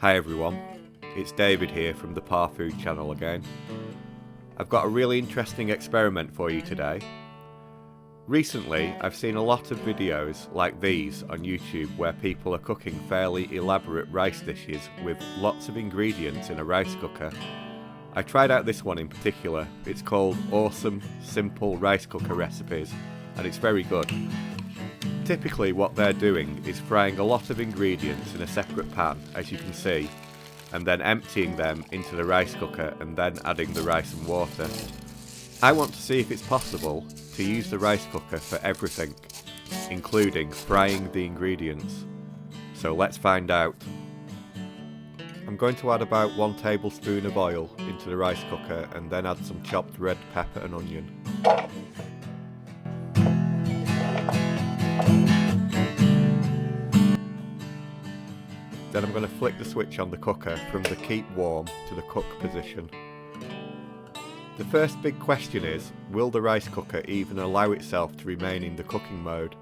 Hi everyone, it's David here from the Parr Food channel again. I've got a really interesting experiment for you today. Recently, I've seen a lot of videos like these on YouTube where people are cooking fairly elaborate rice dishes with lots of ingredients in a rice cooker. I tried out this one in particular. It's called Awesome Simple Rice Cooker Recipes, and it's very good. Typically what they're doing is frying a lot of ingredients in a separate pan, as you can see, and then emptying them into the rice cooker and then adding the rice and water. I want to see if it's possible to use the rice cooker for everything, including frying the ingredients. So let's find out. I'm going to add about 1 tablespoon of oil into the rice cooker and then add some chopped red pepper and onion. Then I'm going to flick the switch on the cooker from the keep warm to the cook position. The first big question is, will the rice cooker even allow itself to remain in the cooking mode?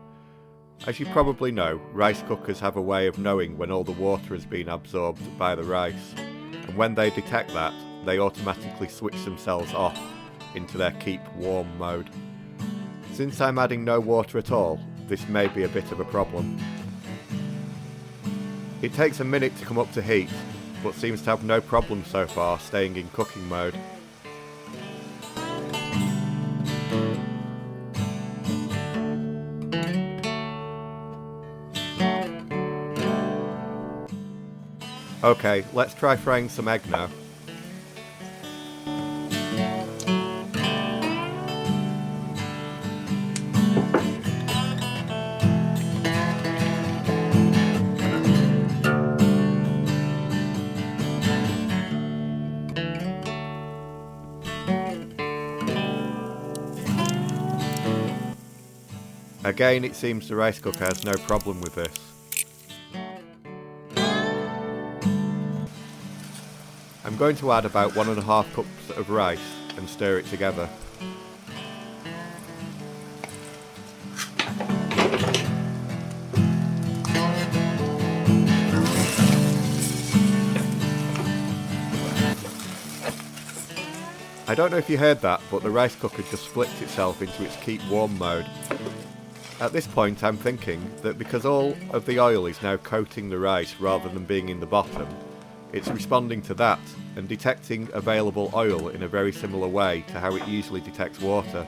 As you probably know, rice cookers have a way of knowing when all the water has been absorbed by the rice, and when they detect that, they automatically switch themselves off into their keep warm mode. Since I'm adding no water at all, this may be a bit of a problem. It takes a minute to come up to heat, but seems to have no problem so far staying in cooking mode. Okay, let's try frying some egg now. Again, it seems the rice cooker has no problem with this. I'm going to add about 1.5 cups of rice and stir it together. I don't know if you heard that, but the rice cooker just flipped itself into its keep warm mode. At this point I'm thinking that because all of the oil is now coating the rice rather than being in the bottom, it's responding to that and detecting available oil in a very similar way to how it usually detects water.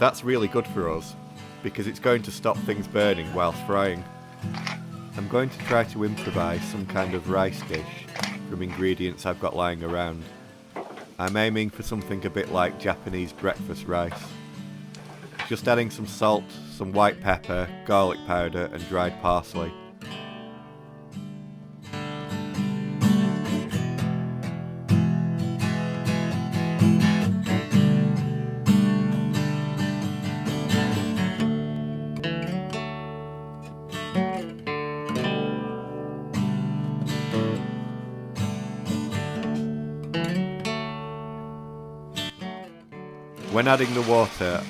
That's really good for us, because it's going to stop things burning whilst frying. I'm going to try to improvise some kind of rice dish from ingredients I've got lying around. I'm aiming for something a bit like Japanese breakfast rice. Just adding some salt, some white pepper, garlic powder and dried parsley. When adding the water,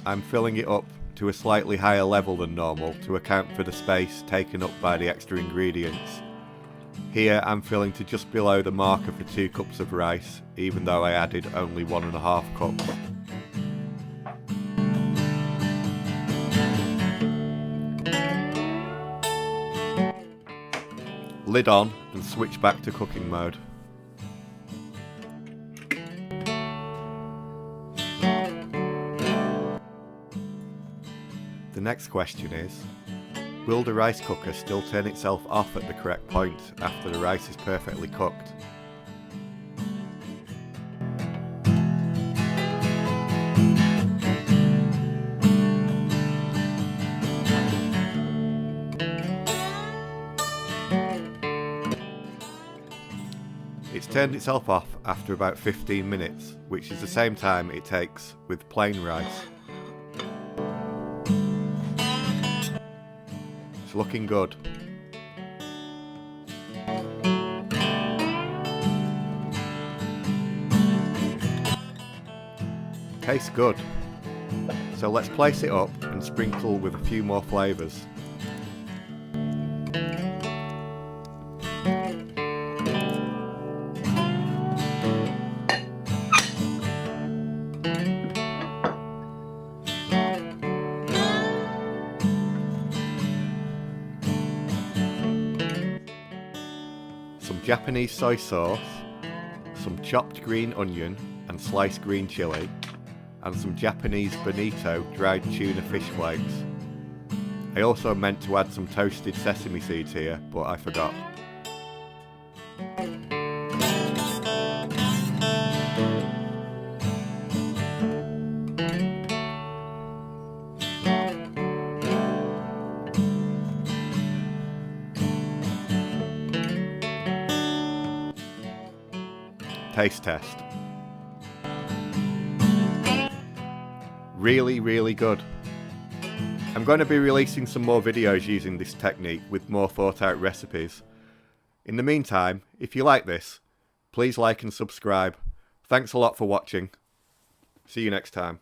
I'm filling it up to a slightly higher level than normal to account for the space taken up by the extra ingredients. Here I'm filling to just below the marker for 2 cups of rice, even though I added only 1.5 cups. Lid on and switch back to cooking mode. The next question is, will the rice cooker still turn itself off at the correct point after the rice is perfectly cooked? It's turned itself off after about 15 minutes, which is the same time it takes with plain rice. It's looking good. Tastes good. So let's place it up and sprinkle with a few more flavours. some Japanese soy sauce, some chopped green onion and sliced green chilli, and some Japanese bonito dried tuna fish flakes. I also meant to add some toasted sesame seeds here, but I forgot. Taste test. Really, really good. I'm going to be releasing some more videos using this technique with more thought out recipes. In the meantime, if you like this, please like and subscribe. Thanks a lot for watching. See you next time.